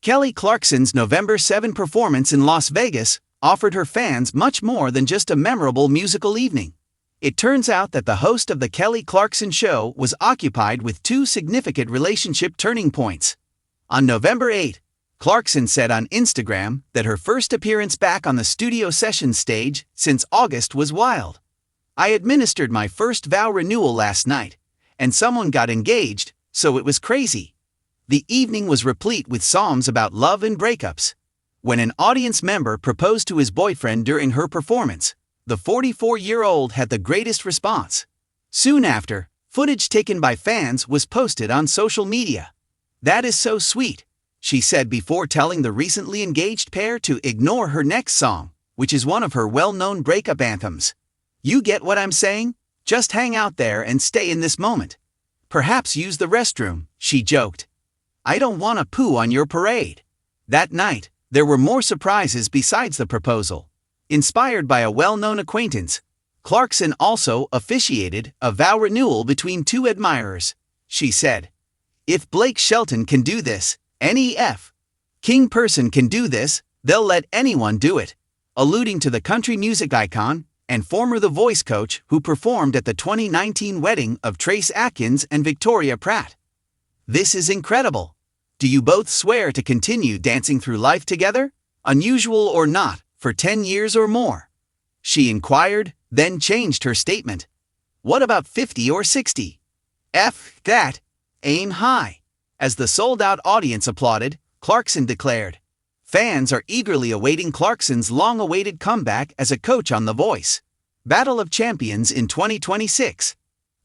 Kelly Clarkson's November 7 performance in Las Vegas offered her fans much more than just a memorable musical evening. It turns out that the host of the Kelly Clarkson Show was occupied with two significant relationship turning points. On November 8, Clarkson said on Instagram that her first appearance back on the studio session stage since August was wild. "I administered my first vow renewal last night, and someone got engaged, so it was crazy." The evening was replete with songs about love and breakups. When an audience member proposed to his boyfriend during her performance, the 44-year-old had the greatest response. Soon after, footage taken by fans was posted on social media. "That is so sweet," she said before telling the recently engaged pair to ignore her next song, which is one of her well-known breakup anthems. "You get what I'm saying? Just hang out there and stay in this moment. Perhaps use the restroom," she joked. "I don't want to poo on your parade." That night, there were more surprises besides the proposal. Inspired by a well-known acquaintance, Clarkson also officiated a vow renewal between two admirers. She said, "If Blake Shelton can do this, any King person can do this, they'll let anyone do it," alluding to the country music icon and former The Voice coach who performed at the 2019 wedding of Trace Atkins and Victoria Pratt. "This is incredible. Do you both swear to continue dancing through life together, unusual or not, for 10 years or more?" she inquired, then changed her statement. "What about 50 or 60? That. Aim high." As the sold-out audience applauded, Clarkson declared. Fans are eagerly awaiting Clarkson's long-awaited comeback as a coach on The Voice Battle of Champions in 2026.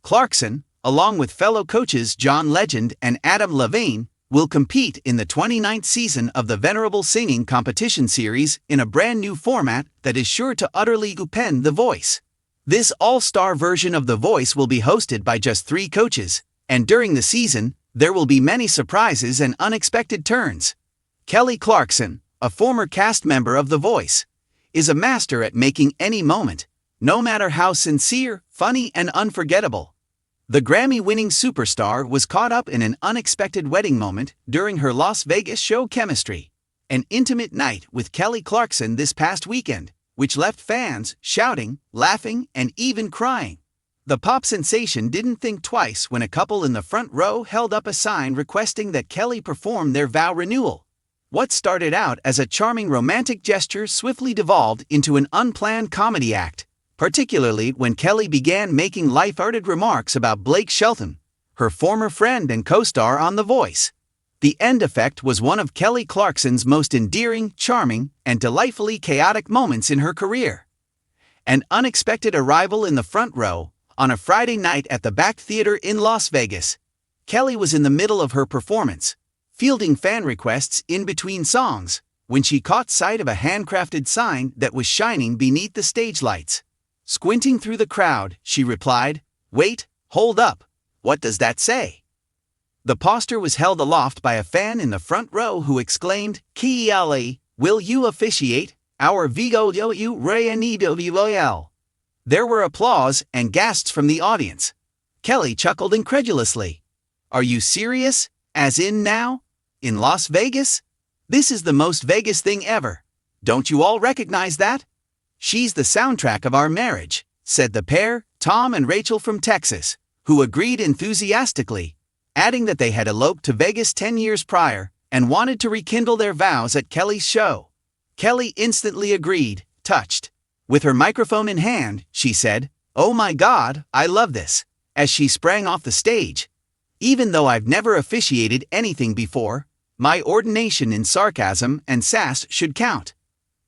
Clarkson, along with fellow coaches John Legend and Adam Levine, will compete in the 29th season of the venerable singing competition series in a brand new format that is sure to utterly upend The Voice. This all-star version of The Voice will be hosted by just 3 coaches, and during the season, there will be many surprises and unexpected turns. Kelly Clarkson, a former cast member of The Voice, is a master at making any moment, no matter how sincere, funny, and unforgettable. The Grammy-winning superstar was caught up in an unexpected wedding moment during her Las Vegas show Chemistry, an intimate night with Kelly Clarkson this past weekend, which left fans shouting, laughing, and even crying. The pop sensation didn't think twice when a couple in the front row held up a sign requesting that Kelly perform their vow renewal. What started out as a charming romantic gesture swiftly devolved into an unplanned comedy act, particularly when Kelly began making lighthearted remarks about Blake Shelton, her former friend and co-star on The Voice. The end effect was one of Kelly Clarkson's most endearing, charming, and delightfully chaotic moments in her career. An unexpected arrival in the front row, on a Friday night at the Back Theater in Las Vegas. Kelly was in the middle of her performance, fielding fan requests in between songs, when she caught sight of a handcrafted sign that was shining beneath the stage lights. Squinting through the crowd, she replied, "Wait, hold up, what does that say?" The poster was held aloft by a fan in the front row who exclaimed, "Kelly, will you officiate our VoizHub Royal?" There were applause and gasps from the audience. Kelly chuckled incredulously. "Are you serious? As in now? In Las Vegas? This is the most Vegas thing ever. Don't you all recognize that? She's the soundtrack of our marriage," said the pair, Tom and Rachel from Texas, who agreed enthusiastically, adding that they had eloped to Vegas 10 years prior and wanted to rekindle their vows at Kelly's show. Kelly instantly agreed, touched. With her microphone in hand, she said, "Oh my God, I love this," as she sprang off the stage. "Even though I've never officiated anything before, my ordination in sarcasm and sass should count."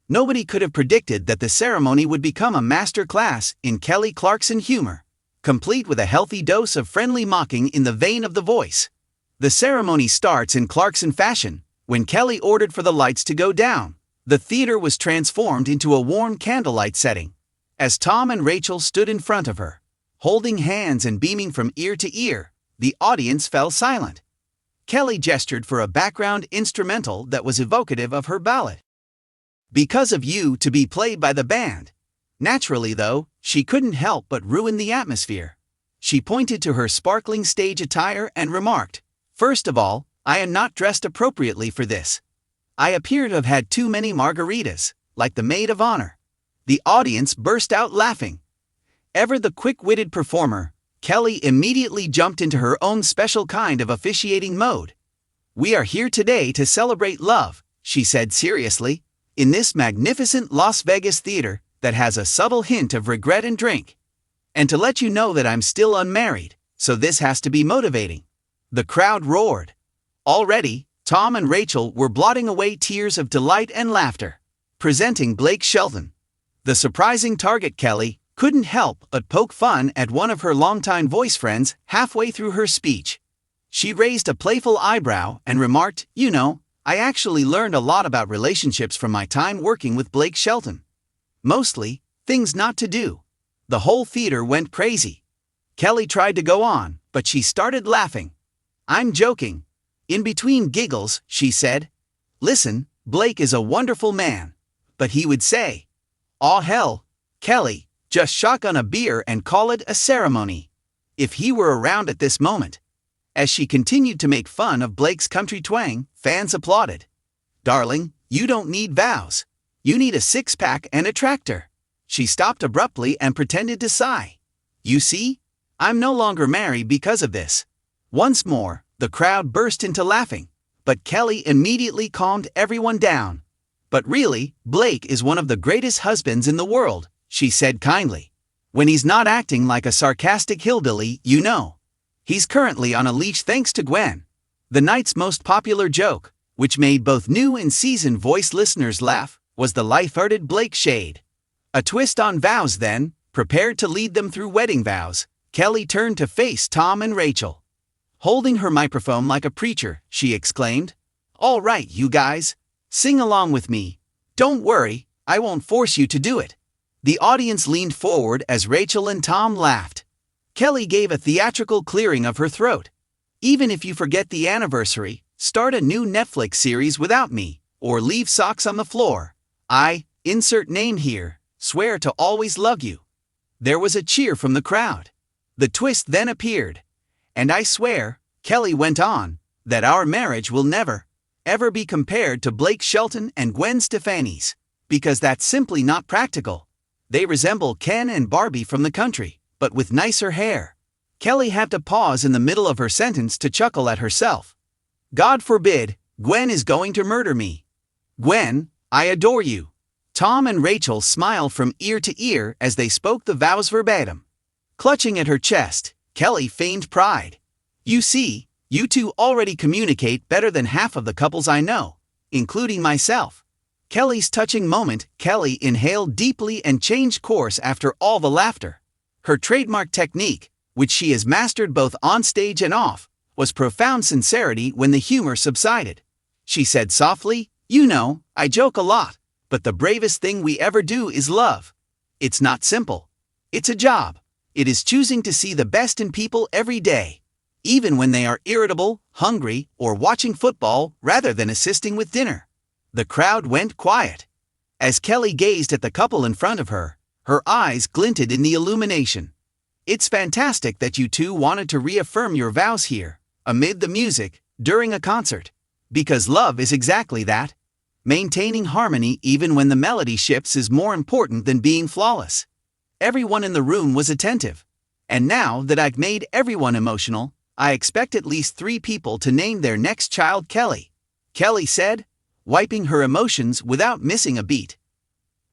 Nobody could have predicted that the ceremony would become a master class in Kelly Clarkson humor, complete with a healthy dose of friendly mocking in the vein of The Voice. The ceremony starts in Clarkson fashion. When Kelly ordered for the lights to go down, the theater was transformed into a warm candlelight setting. As Tom and Rachel stood in front of her, holding hands and beaming from ear to ear, the audience fell silent. Kelly gestured for a background instrumental that was evocative of her ballad, "Because of You," to be played by the band. Naturally, though, she couldn't help but ruin the atmosphere. She pointed to her sparkling stage attire and remarked, "First of all, I am not dressed appropriately for this. I appear to have had too many margaritas, like the maid of honor. The audience burst out laughing. Ever the quick-witted performer, Kelly immediately jumped into her own special kind of officiating mode. "We are here today to celebrate love," she said seriously, "in this magnificent Las Vegas theater that has a subtle hint of regret and drink. And to let you know that I'm still unmarried, so this has to be motivating." The crowd roared. Already, Tom and Rachel were blotting away tears of delight and laughter. Presenting Blake Shelton. The surprising target Kelly couldn't help but poke fun at one of her longtime voice friends halfway through her speech. She raised a playful eyebrow and remarked, "You know, I actually learned a lot about relationships from my time working with Blake Shelton. Mostly, things not to do." The whole theater went crazy. Kelly tried to go on, but she started laughing. "I'm joking." In between giggles, she said, "Listen, Blake is a wonderful man." But he would say, "Aw hell, Kelly, just shotgun a beer and call it a ceremony." If he were around at this moment. As she continued to make fun of Blake's country twang, fans applauded. "Darling, you don't need vows. You need a six-pack and a tractor." She stopped abruptly and pretended to sigh. "You see, I'm no longer married because of this." Once more, the crowd burst into laughing, but Kelly immediately calmed everyone down. "But really, Blake is one of the greatest husbands in the world," she said kindly. "When he's not acting like a sarcastic hillbilly, you know. He's currently on a leash thanks to Gwen." The night's most popular joke, which made both new and seasoned voice listeners laugh, was the light-hearted Blake shade. A twist on vows then, prepared to lead them through wedding vows, Kelly turned to face Tom and Rachel. Holding her microphone like a preacher, she exclaimed, "All right, you guys, sing along with me. Don't worry, I won't force you to do it." The audience leaned forward as Rachel and Tom laughed. Kelly gave a theatrical clearing of her throat. "Even if you forget the anniversary, start a new Netflix series without me, or leave socks on the floor. I, insert name here, swear to always love you." There was a cheer from the crowd. The twist then appeared. "And I swear," Kelly went on, "that our marriage will never, ever be compared to Blake Shelton and Gwen Stefani's, because that's simply not practical. They resemble Ken and Barbie from the country, but with nicer hair." Kelly had to pause in the middle of her sentence to chuckle at herself. "God forbid, Gwen is going to murder me. Gwen, I adore you." Tom and Rachel smiled from ear to ear as they spoke the vows verbatim. Clutching at her chest, Kelly feigned pride. "You see, you two already communicate better than half of the couples I know, including myself." Kelly's touching moment. Kelly inhaled deeply and changed course after all the laughter. Her trademark technique, which she has mastered both on stage and off, was profound sincerity when the humor subsided. She said softly, "You know, I joke a lot, but the bravest thing we ever do is love. It's not simple. It's a job. It is choosing to see the best in people every day, even when they are irritable, hungry, or watching football rather than assisting with dinner." The crowd went quiet. As Kelly gazed at the couple in front of her, her eyes glinted in the illumination. "It's fantastic that you two wanted to reaffirm your vows here, amid the music, during a concert. Because love is exactly that. Maintaining harmony even when the melody shifts is more important than being flawless." Everyone in the room was attentive. "And now that I've made everyone emotional, I expect at least 3 people to name their next child Kelly," Kelly said, wiping her emotions without missing a beat.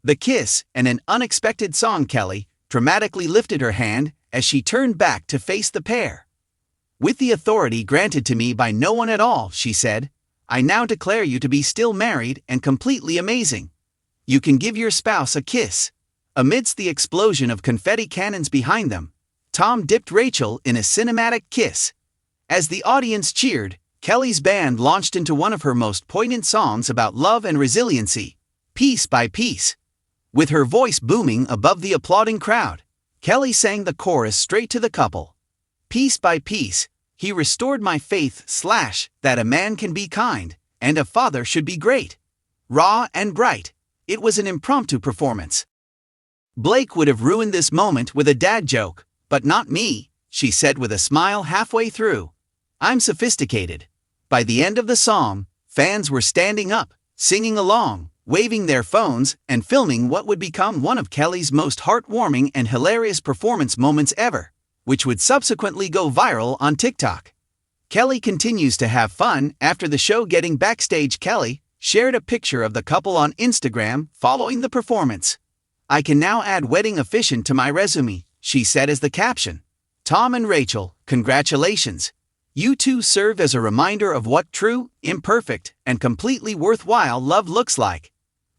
The kiss and an unexpected song. Kelly dramatically lifted her hand as she turned back to face the pair. "With the authority granted to me by no one at all," she said, "I now declare you to be still married and completely amazing. You can give your spouse a kiss." Amidst the explosion of confetti cannons behind them, Tom dipped Rachel in a cinematic kiss. As the audience cheered, Kelly's band launched into one of her most poignant songs about love and resiliency, "Piece by Piece." With her voice booming above the applauding crowd, Kelly sang the chorus straight to the couple. "Piece by piece, he restored my faith / that a man can be kind, and a father should be great." Raw and bright, it was an impromptu performance. Blake would have ruined this moment with a dad joke, but not me, she said with a smile halfway through. "I'm sophisticated." By the end of the song, fans were standing up, singing along, waving their phones, and filming what would become one of Kelly's most heartwarming and hilarious performance moments ever, which would subsequently go viral on TikTok. Kelly continues to have fun after the show. Getting backstage, Kelly shared a picture of the couple on Instagram following the performance. "I can now add wedding officiant to my resume," she said as the caption. "Tom and Rachel, congratulations. You two serve as a reminder of what true, imperfect, and completely worthwhile love looks like.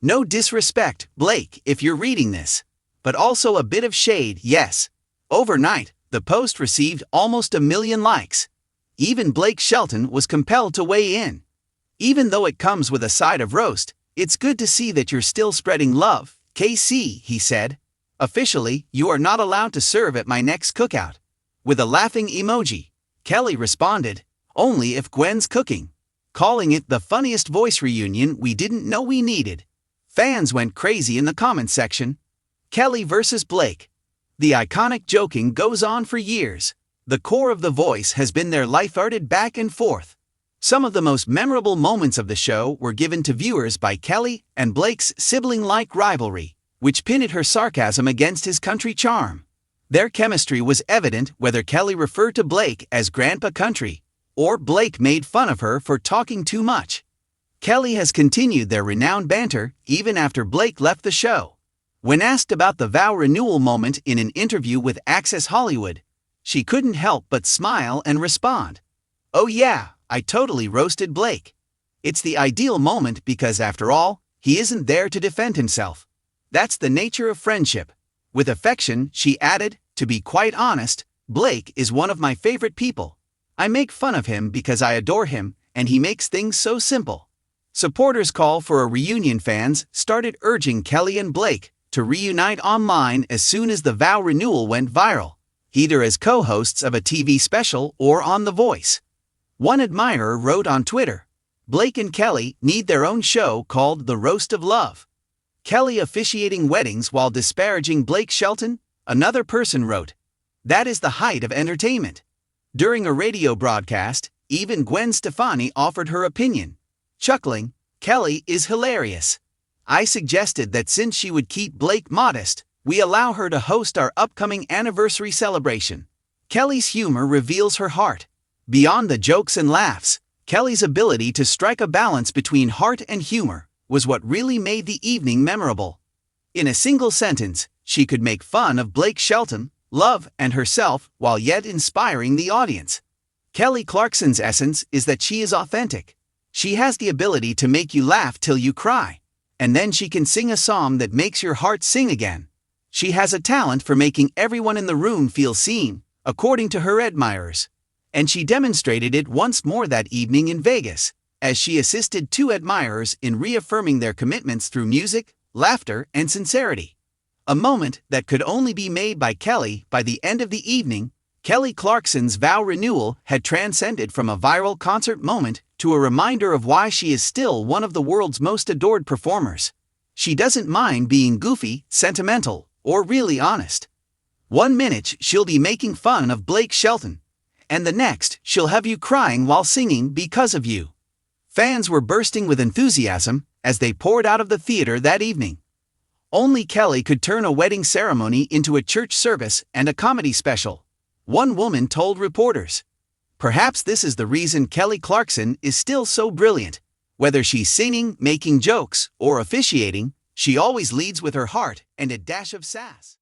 No disrespect, Blake, if you're reading this, but also a bit of shade, yes." Overnight, the post received almost 1 million likes. Even Blake Shelton was compelled to weigh in. "Even though it comes with a side of roast, it's good to see that you're still spreading love, KC," he said. "Officially, you are not allowed to serve at my next cookout." With a laughing emoji, Kelly responded, "Only if Gwen's cooking," calling it the funniest voice reunion we didn't know we needed. Fans went crazy in the comments section. Kelly versus Blake. The iconic joking goes on for years. The core of The Voice has been their lighthearted back and forth. Some of the most memorable moments of the show were given to viewers by Kelly and Blake's sibling-like rivalry, which pitted her sarcasm against his country charm. Their chemistry was evident whether Kelly referred to Blake as Grandpa Country, or Blake made fun of her for talking too much. Kelly has continued their renowned banter even after Blake left the show. When asked about the vow renewal moment in an interview with Access Hollywood, she couldn't help but smile and respond, "Oh yeah, I totally roasted Blake. It's the ideal moment because after all, he isn't there to defend himself. That's the nature of friendship." With affection, she added, "To be quite honest, Blake is one of my favorite people. I make fun of him because I adore him, and he makes things so simple." Supporters' call for a reunion. Fans started urging Kelly and Blake to reunite online as soon as the vow renewal went viral, either as co-hosts of a TV special or on The Voice. One admirer wrote on Twitter, "Blake and Kelly need their own show called The Roast of Love." Kelly officiating weddings while disparaging Blake Shelton, another person wrote, "That is the height of entertainment." During a radio broadcast, even Gwen Stefani offered her opinion, chuckling, "Kelly is hilarious. I suggested that since she would keep Blake modest, we allow her to host our upcoming anniversary celebration." Kelly's humor reveals her heart. Beyond the jokes and laughs, Kelly's ability to strike a balance between heart and humor was what really made the evening memorable. In a single sentence, she could make fun of Blake Shelton, love, and herself while yet inspiring the audience. Kelly Clarkson's essence is that she is authentic. She has the ability to make you laugh till you cry, and then she can sing a song that makes your heart sing again. She has a talent for making everyone in the room feel seen, according to her admirers. And she demonstrated it once more that evening in Vegas, as she assisted 2 admirers in reaffirming their commitments through music, laughter, and sincerity. A moment that could only be made by Kelly. By the end of the evening, Kelly Clarkson's vow renewal had transcended from a viral concert moment to a reminder of why she is still one of the world's most adored performers. She doesn't mind being goofy, sentimental, or really honest. One minute she'll be making fun of Blake Shelton, and the next she'll have you crying while singing Because of You. Fans were bursting with enthusiasm as they poured out of the theater that evening. Only Kelly could turn a wedding ceremony into a church service and a comedy special, one woman told reporters. Perhaps this is the reason Kelly Clarkson is still so brilliant. Whether she's singing, making jokes, or officiating, she always leads with her heart and a dash of sass.